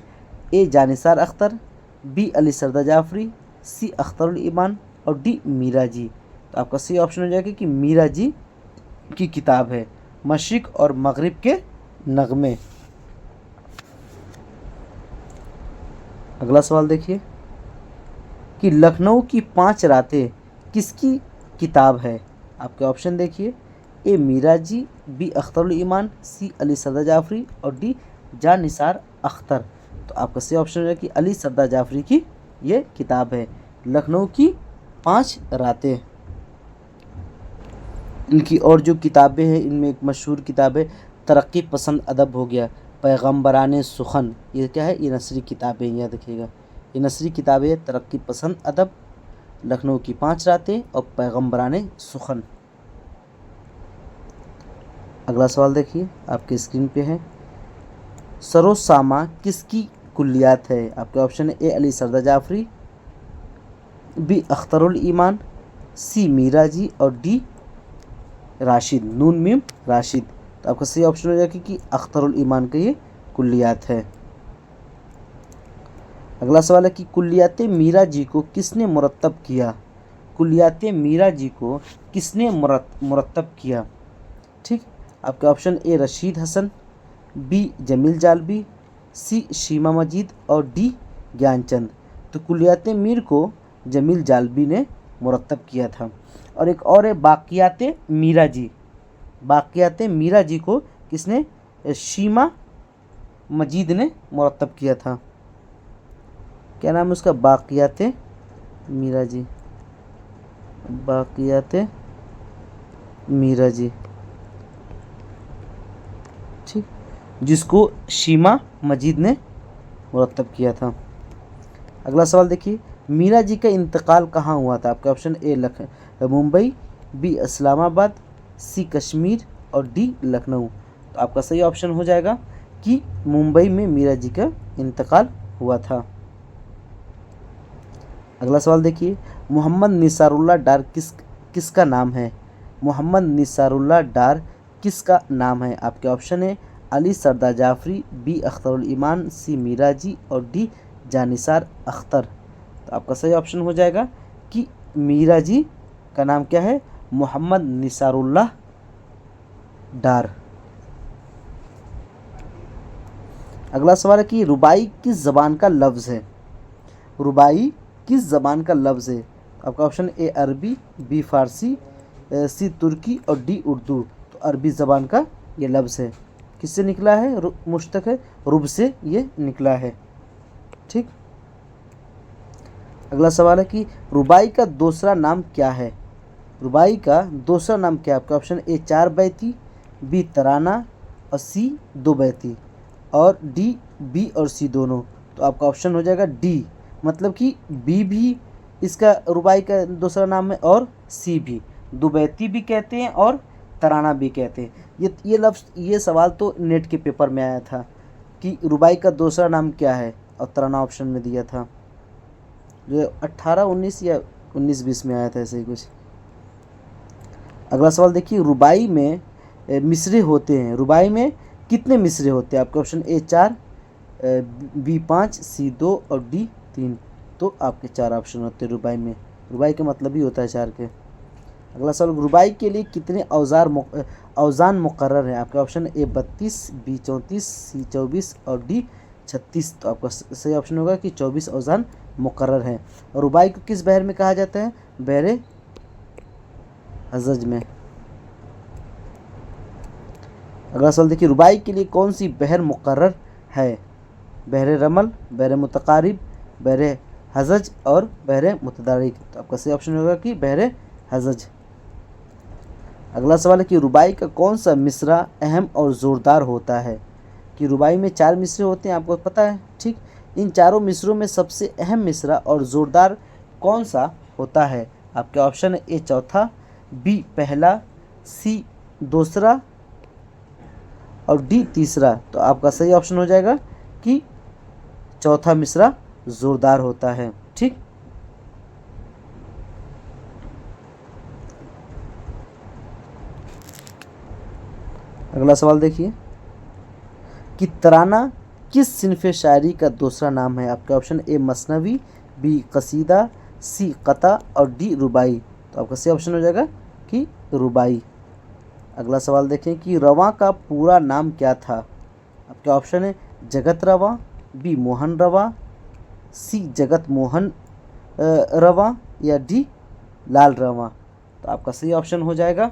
ए जानिसार अख्तर, बी अली सरदार जाफरी, सी अख्तरुल ईमान और डी मीरा जी। तो आपका सही ऑप्शन हो जाएगा कि मीरा जी की किताब है मशरिक़ और मगरिब के नगमे। अगला सवाल देखिए कि लखनऊ की 5 रातें किसकी किताब है? आपके ऑप्शन देखिए, ए मीरा जी, बी अख्तरुल ईमान, सी अली सरदार जाफरी और डी जानिसार अख्तर। तो आपका सही ऑप्शन है कि अली सरदार जाफरी की ये किताब है लखनऊ की 5 रातें। इनकी और जो किताबें हैं इनमें एक मशहूर किताब है तरक्की पसंद अदब हो गया, पैगम्बरान सुखन, ये क्या है? ये नसरी किताबें, याद रखिएगा ये नसरी किताबें है, तरक्की पसंद अदब, लखनऊ की 5 रातें और पैगम्बरान सुखन। अगला सवाल देखिए आपके स्क्रीन पे है, सरोसामा किसकी कुल्लियात है? आपके ऑप्शन है ए अली सरदार जाफरी, बी अख्तरुल ईमान, सी मीरा जी और डी राशिद, नून मीम राशिद। तो आपका सही ऑप्शन हो जाएगा कि अख्तरुल ईमान का ये कुल्लियात है। अगला सवाल है कि कुल्लियात मीरा जी को किसने मुरत्तब किया? कुल्लियात मीरा जी को किसने मुरत्तब किया? ठीक, आपके option A Rasheed Hasan, B Jameel Jalibi, C Sheema Majeed और डी ज्ञानचंद। तो कुल्लियात मीर को जमील जालबी ने मुरत्तब किया था। और एक और है बाक़ियात मीरा जी, बाक़ियात मीरा जी को किसने? शीमा मजीद ने मुरत्तब किया था। क्या नाम है उसका? बाक़ियात मीरा जी, बाक़ियात मीरा जी, ठीक, जिसको शीमा मजीद ने मुरत्तब किया था। अगला सवाल देखिए, मीरा जी का इंतकाल कहाँ हुआ था? आपका option A Mumbai, B Islamabad, C Kashmir और डी लखनऊ। तो आपका सही ऑप्शन हो जाएगा कि मुंबई में मीरा जी का इंतकाल हुआ था। अगला सवाल देखिए, मोहम्मद निसारुल्लाह डार किसका नाम है? मोहम्मद निसारुल्लाह डार किसका नाम है? आपके ऑप्शन है अली सरदार जाफरी, बी अख्तरुल ईमान, सी मीरा जी और डी जानिसार अख्तर। तो आपका सही ऑप्शन हो जाएगा कि मीरा जी का नाम क्या है? मोहम्मद निसारुल्लाह डार। अगला सवाल है कि रुबाई किस ज़बान का लफ्ज़ है? रुबाई किस ज़बान का लफ्ज़ है? आपका ऑप्शन ए अरबी, बी फ़ारसी, सी तुर्की और डी उर्दू। तो अरबी ज़बान का ये लफ्ज़ है। किससे निकला है? मुश्तक है, रुब से ये निकला है। ठीक, अगला सवाल है कि रुबाई का दूसरा नाम क्या है? रुबाई का दूसरा नाम क्या है? आपका ऑप्शन ए 4 बैती, बी तराना, और सी दो बैती, और डी बी और सी दोनों। तो आपका ऑप्शन हो जाएगा डी, मतलब कि बी भी इसका रुबाई का दूसरा नाम है और सी भी। दुबैती भी कहते हैं और तराना भी कहते हैं। ये लफ्ज़, ये सवाल तो नेट के पेपर में आया था कि रुबाई का दूसरा नाम क्या है, और तराना ऑप्शन में दिया था, जो 18-19 या 19-20 में आया था, ऐसे ही कुछ। अगला सवाल देखिए, रुबाई में मिसरे होते हैं, रुबाई में कितने मिसरे होते हैं? आपके ऑप्शन ए 4, बी 5, सी 2 और डी 3। तो आपके 4 ऑप्शन होते हैं रुबाई में। रुबाई का मतलब ही होता है 4 के। अगला सवाल, रुबाई के लिए कितने औज़ान मुकर्रर हैं? आपके ऑप्शन ए 32, बी 34, सी 24 और डी 36। तो आपका सही ऑप्शन होगा कि 24 औज़ान मुकर्रर हैं। और रुबाई को किस बहर में कहा जाता है? बहरे हज़ज में। अगला सवाल देखिए, रुबाई के लिए कौन सी बहर मुकर्रर है? बहरे रमल, बहरे मुतकारिब, बहरे हज़ज और बहरे मुतदारिक। तो आपका सही ऑप्शन होगा कि बहरे हज़ज। अगला सवाल है कि रुबाई का कौन सा मिसरा अहम और ज़ोरदार होता है? कि रुबाई में 4 मिसरे होते हैं, आपको पता है, ठीक। इन चारों मिसरों में सबसे अहम मिसरा और ज़ोरदार कौन सा होता है? आपके ऑप्शन है ए चौथा, बी पहला, सी दूसरा और डी तीसरा। तो आपका सही ऑप्शन हो जाएगा कि चौथा मिसरा ज़ोरदार होता है, ठीक। अगला सवाल देखिए कि तराना किस सिनफ़े शायरी का दूसरा नाम है? आपका ऑप्शन ए मसनवी, बी कसीदा, सी कता और डी रुबाई। तो आपका सही ऑप्शन हो जाएगा कि रुबाई। अगला सवाल देखें कि रवां का पूरा नाम क्या था? आपके ऑप्शन है जगत रवां, बी मोहन रवां, सी जगत मोहन रवां या डी लाल रवां। तो आपका सही ऑप्शन हो जाएगा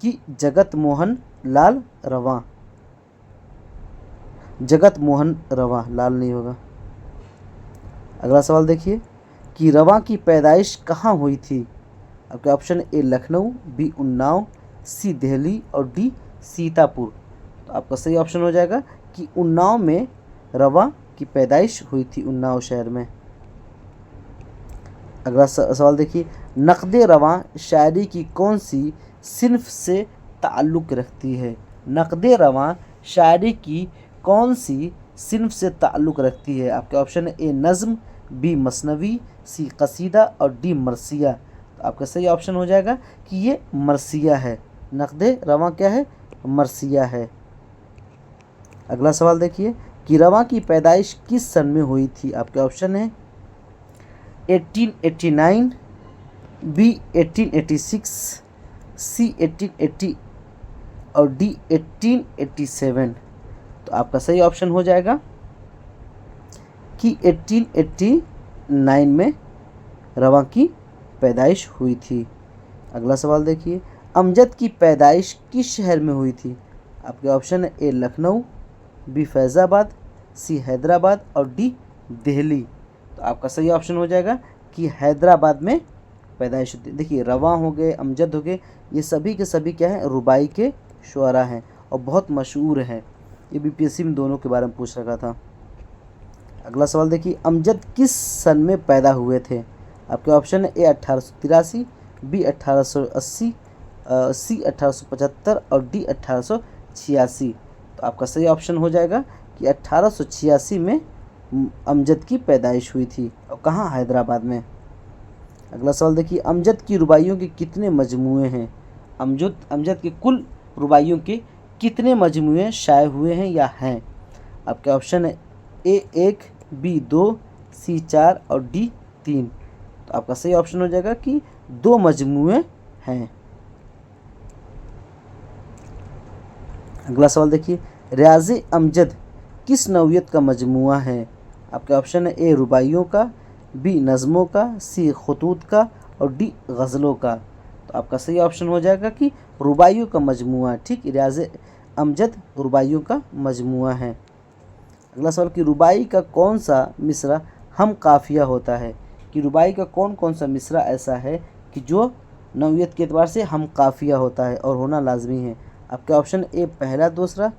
कि जगत मोहन लाल रवां। जगत मोहन रवां, लाल नहीं होगा। अगला सवाल देखिए कि रवां की पैदाइश कहाँ हुई थी? आपके option A Lucknow, B Unnao, C Delhi और डी सीतापुर। तो आपका सही ऑप्शन हो जाएगा कि उन्नाव में रवां की पैदाइश हुई थी, उन्नाव शहर में। अगला सवाल देखिए, नक़्द रवां शायरी की कौन सी सिन्फ से ताल्लुक़ रखती है? नक़्द रवां शायरी की कौन सी सिन्फ से ताल्लुक़ रखती है? आपके ऑप्शन ए नज़्म, बी मसनवी, सी कसीदा और डी मरसिया। तो आपका सही ऑप्शन हो जाएगा कि ये मरसिया है। नक़्द रवां क्या है? मरसिया है। अगला सवाल देखिए कि रवां की पैदाइश किस सन में हुई थी? आपके ऑप्शन है 1889, बी 1886, सी 1880 और डी 1887। तो आपका सही ऑप्शन हो जाएगा कि 1889 में रवां की पैदाइश हुई थी। अगला सवाल देखिए, अमजद की पैदाइश किस शहर में हुई थी? आपके ऑप्शन है ए लखनऊ, बी फैज़ाबाद, सी हैदराबाद और डी दिल्ली। तो आपका सही ऑप्शन हो जाएगा कि हैदराबाद में पैदाइश होती है। देखिए रवां हो गए, अमजद हो गए, ये सभी के सभी क्या हैं? रुबाई के शुअरा हैं और बहुत मशहूर हैं। ये बीपीएससी में दोनों के बारे में पूछ रखा था। अगला सवाल देखिए, अमजद किस सन में पैदा हुए थे? आपके ऑप्शन है ए 1883, बी 1880, सी 1875 और डी 1886। तो आपका सही ऑप्शन हो जाएगा कि 1886 में अमजद की पैदाइश हुई थी, और कहाँ? हैदराबाद में। अगला सवाल देखिए, अमजद की रुबाइयों के कितने मजमूए हैं? अमजद के कुल रुबाइयों के कितने मजमूए शाये हुए हैं या हैं? आपके ऑप्शन है ए 1, बी 2, सी 4 और डी 3। तो आपका सही ऑप्शन हो जाएगा कि 2 मजमूए हैं। अगला सवाल देखिए, रियाज़ अमजद किस नौइयत का मजमुआ है? आपके ऑप्शन है ए रुबाइयों का, बी नज़मों का, सी खतूत का और डी गज़लों का। तो आपका सही ऑप्शन हो जाएगा कि रुबाइयों का मजमुआ, ठीक। रियाज़ अमजद रुबाइयों का मजमुआ है। अगला सवाल कि रुबाई का कौन सा मिसरा हम काफ़िया होता है? कि रुबाई का कौन कौन सा मिसरा ऐसा है कि जो नौइयत के एतबार से हम काफ़िया होता है और होना लाजमी है? आपके ऑप्शन ए पहला दूसरा,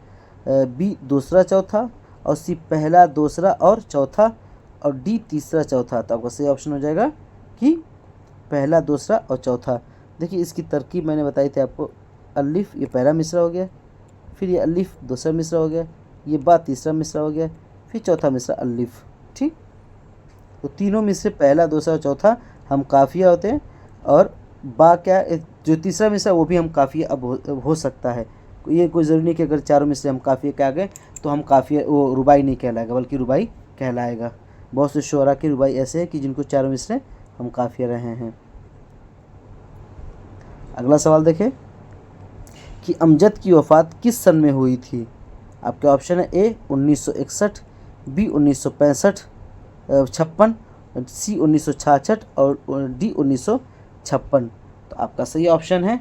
बी दूसरा चौथा, और सी पहला दूसरा और चौथा, और डी तीसरा चौथा। तो आपका सही ऑप्शन हो जाएगा कि पहला दूसरा और चौथा। देखिए इसकी तरकीब मैंने बताई थी आपको, अलिफ ये पहला मिसरा हो गया, फिर ये अलिफ दूसरा मिसरा हो गया, ये बा तीसरा मिसरा हो गया, फिर चौथा मिसरा अलिफ। ठीक, तो तीनों में से पहला दूसरा और चौथा हम काफिया होते हैं, और बा क्या जो तीसरा मिसरा वो भी हम काफिया अब हो सकता है। ये कोई ज़रूरी नहीं कि अगर चारों में से हम काफिया के आ गए तो हम काफिया वो रुबाई नहीं कहलाएगा, बल्कि रुबाई कहलाएगा। बहुत से शुअरा के रुबाई ऐसे हैं कि जिनको चारों मिसरे हम काफिया रहे हैं। अगला सवाल देखें कि अमजद की वफ़ात किस सन में हुई थी। आपके ऑप्शन है ए 1961, बी 1965 56, सी 1966 और डी 1956। तो आपका सही ऑप्शन है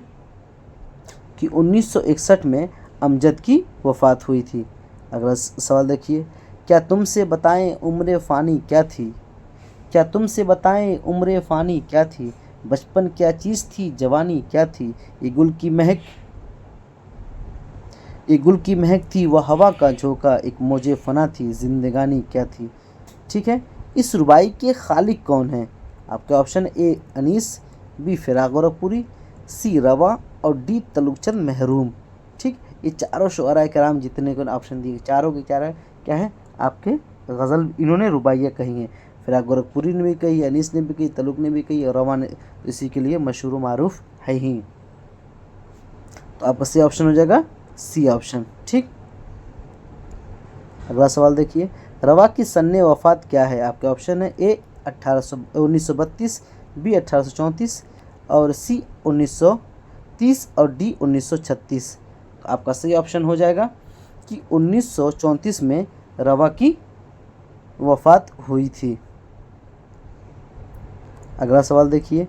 कि 1961 में अमजद की वफ़ात हुई थी। अगला सवाल देखिए, क्या तुमसे बताएं उम्र फ़ानी क्या थी। क्या तुमसे बताएं उम्र फ़ानी क्या थी, बचपन क्या चीज़ थी, जवानी क्या थी, ये गुल की महक थी, वह हवा का झोंका, एक मौजे फना थी, जिंदगानी क्या थी। ठीक है, इस रुबाई के खालिक कौन हैं। आपके ऑप्शन ए अनीस, बी फिराक गोरखपुरी, सी रवा और डी तलुकचंद महरूम। ठीक, ये चारों शुअरा कराम जितने को ऑप्शन दिए, चारों के चार क्या है आपके गज़ल, इन्होंने रुबाइयाँ कही हैं। फिराक गोरखपुरी ने भी कही, अनीस ने भी कही, तलुक ने भी कही, और रवा ने इसी के लिए मशहूर मारूफ है ही। तो आपका सही ऑप्शन हो जाएगा सी ऑप्शन। ठीक, अगला सवाल देखिए, रवा की सन्ने वफ़ात क्या है। आपके ऑप्शन है ए 1932, बी 1834 और सी 1930 और डी 1936। तो आपका सही ऑप्शन हो जाएगा कि 1934 में रवा की वफ़ात हुई थी। अगला सवाल देखिए,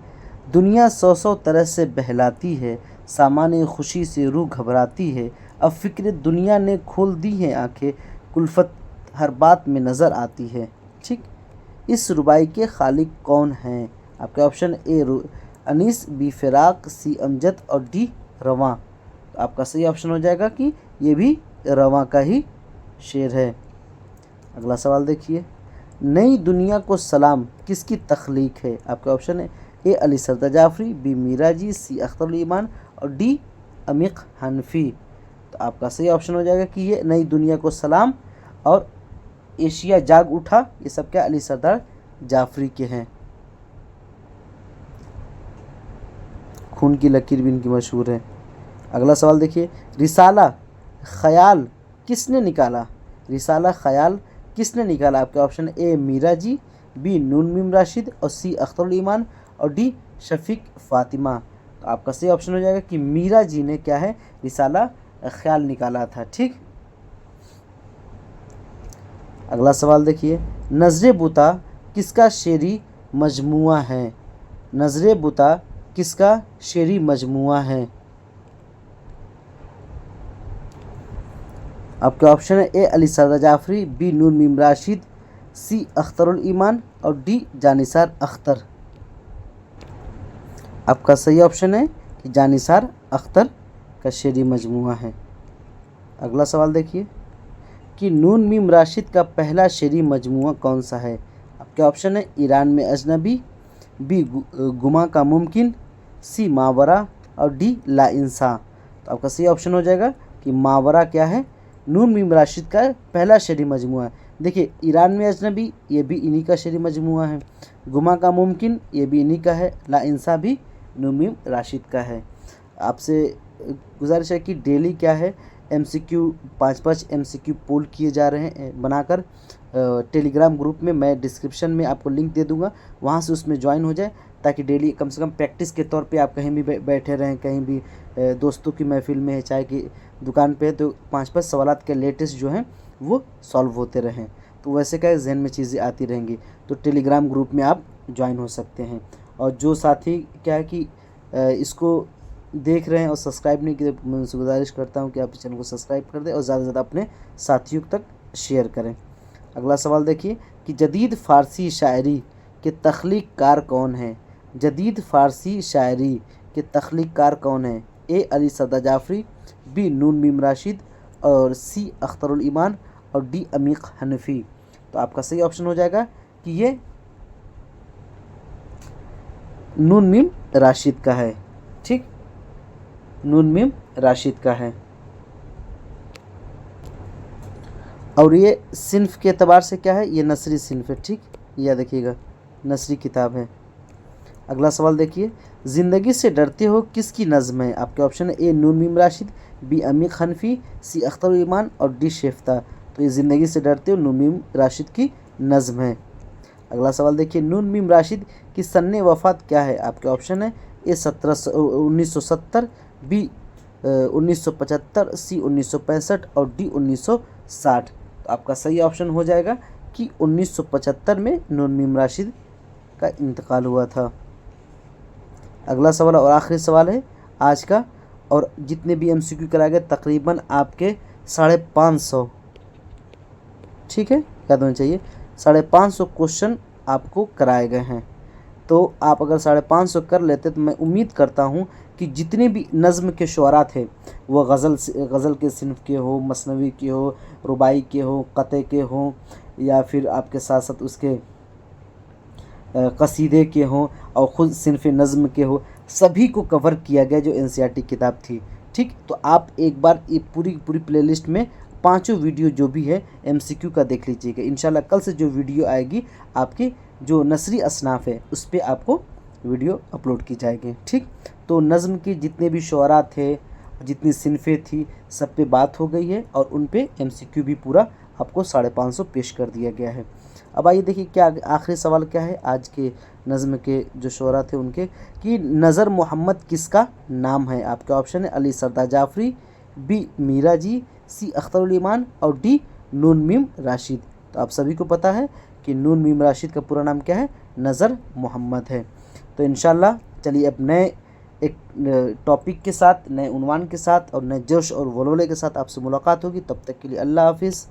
दुनिया सौ सौ तरह से बहलाती है, सामान्य खुशी से रूह घबराती है, अब फ़िक्र दुनिया ने खोल दी है आंखें, कुल्फत हर बात में नज़र आती है। ठीक, इस रुबाई के खालिक कौन हैं। आपके ऑप्शन ए अनीस, बी फिराक, सी अमजद और डी रवा। तो आपका सही ऑप्शन हो जाएगा कि ये भी रवा का ही शेर है। अगला सवाल देखिए, नई दुनिया को सलाम किसकी तख्लीक है। आपके ऑप्शन है ए अली सरदा जाफरी, बी मीरा जी, सी अख्तर ईमान और डी अमीक हनफी। तो आपका सही ऑप्शन हो जाएगा कि ये नई दुनिया को सलाम और एशिया जाग उठा, ये सब क्या अली सरदार जाफरी के हैं। खून की लकीर भी इनकी मशहूर है। अगला सवाल देखिए, रिसाला ख्याल किसने निकाला। रिसाला ख्याल किसने निकाला। आपके option A Meera ji, B Noon Meem Rashid और सी अख्तर ईमान और डी शफीक फ़ातिमा। तो आपका सही ऑप्शन हो जाएगा कि मीरा जी ने क्या है रिसाला ख्याल निकाला था। ठीक, अगला सवाल देखिए, नज़रे बुता किसका शेरी मजमुआ है। नज़रे बुता किसका शेरी मजमुआ है। आपके ऑप्शन है ए अली सरदा जाफरी, बी नून मीम राशिद, सी अख्तरुल ईमान और डी जानिसार अख्तर। आपका सही ऑप्शन है कि जानिसार अख्तर का शेरी मजमुआ है। अगला सवाल देखिए कि नून मीम राशिद का पहला शेरी मजमुआ कौन सा है। आपके ऑप्शन है ईरान में अजनबी, बी गुमा का मुमकिन, सी मावरा और डी ला इंसा। तो आपका सही ऑप्शन हो जाएगा कि मावरा क्या है नून मीम राशिद का पहला शेरी मजमुआ है। देखिए ईरान में अजनबी ये भी इन्हीं का शेरी मजमुआ है, गुमा का मुमकिन ये भी इन्हीं का है, ला इंसा भी नून मीम राशिद का है। आपसे गुजारिश है कि डेली क्या है MCQ 5-5 MCQ पोल किए जा रहे हैं बनाकर टेलीग्राम ग्रुप में। मैं डिस्क्रिप्शन में आपको लिंक दे दूंगा, वहां से उसमें ज्वाइन हो जाए ताकि डेली कम से कम प्रैक्टिस के तौर पे आप कहीं भी बैठे रहें, कहीं भी दोस्तों की महफिल में है, चाय की दुकान पे, तो 5-5 सवालात के लेटेस्ट जो हैं वो सॉल्व होते रहें। तो वैसे क्या जहन में चीज़ें आती रहेंगी, तो टेलीग्राम ग्रुप में आप ज्वाइन हो सकते हैं। और जो साथी क्या है कि इसको देख रहे हैं और सब्सक्राइब नहीं किए, मैं उनसे गुजारिश करता हूं कि आप इस चैनल को सब्सक्राइब कर दें और ज़्यादा से ज़्यादा अपने साथियों तक शेयर करें। अगला सवाल देखिए कि जदीद फ़ारसी शायरी के तख्लीक कार कौन है। जदीद फ़ारसी शायरी के तख्लीक कार कौन है। ए अली सरदा जाफरी, बी नून मीम राशिद और सी अख्तरुल ईमान और डी अमीक हनफी। तो आपका सही ऑप्शन हो जाएगा कि ये नून मीम राशिद का है। ठीक, नून मीम राशिद का है। और ये सिन्फ के एतबार से क्या है, ये नसरी सिन्फ है। ठीक, यह देखिएगा नसरी किताब है। अगला सवाल देखिए, ज़िंदगी से डरते हो किसकी नज़्म है? आपके ऑप्शन है ए नून मीम राशिद, बी अमीक हनफी, सी अख्तरुल ईमान और डी शेफ्ता। तो ये ज़िंदगी से डरते हो नून मीम राशिद की नज़्म है। अगला सवाल देखिए, नून मीम राशिद की सन्ने वफ़ात क्या है? आपके ऑप्शन है ए 1970, बी 1975, सी 1965 और डी 1960। तो आपका सही ऑप्शन हो जाएगा कि 1975 में नून मीम राशिद का इंतकाल हुआ था। अगला सवाल और आखिरी सवाल है आज का, और जितने भी MCQ कराए गए तकरीबन आपके 550, ठीक है, याद होना चाहिए, 550 क्वेश्चन आपको कराए गए हैं। तो आप अगर 550 कर लेते तो मैं उम्मीद करता हूँ कि जितने भी नज़्म के शुअरा थे, वो गज़ल के सिन्फ के हो, मसनवी के हो, रुबाई के हो, क़ते के हो, या फिर आपके साथ साथ उसके कसीदे के हों और ख़ुद सिन्फ नज़्म के हो, सभी को कवर किया गया जो NCERT किताब थी। ठीक, तो आप एक बार ये पूरी प्लेलिस्ट में 5 वीडियो जो भी है MCQ का देख लीजिएगा। इंशाल्लाह कल से जो वीडियो आएगी आपकी जो नसरी असनाफ़ है उस पर आपको वीडियो अपलोड की जाएगी। ठीक, तो नज़्म के जितने भी शुअरा थे, जितनी सिनफ़ें थी, सब पे बात हो गई है और उन पे MCQ भी पूरा आपको 550 पेश कर दिया गया है। अब आइए देखिए क्या आखिरी सवाल क्या है आज के नज़्म के जो शुअरा थे उनके, कि नज़र मोहम्मद किसका नाम है? आपके ऑप्शन है अली सरदार जाफ़री, बी मीरा जी, सी अख्तरुल ईमान और डी नून मीम राशिद। तो आप सभी को पता है कि नून मीम राशिद का पूरा नाम क्या है, नज़र मोहम्मद है। तो इंशाल्लाह चलिए अब नए एक टॉपिक के साथ, नए उन्वान के साथ और नए जोश और वलोले के साथ आपसे मुलाकात होगी। तब तक के लिए अल्लाह हाफिज़।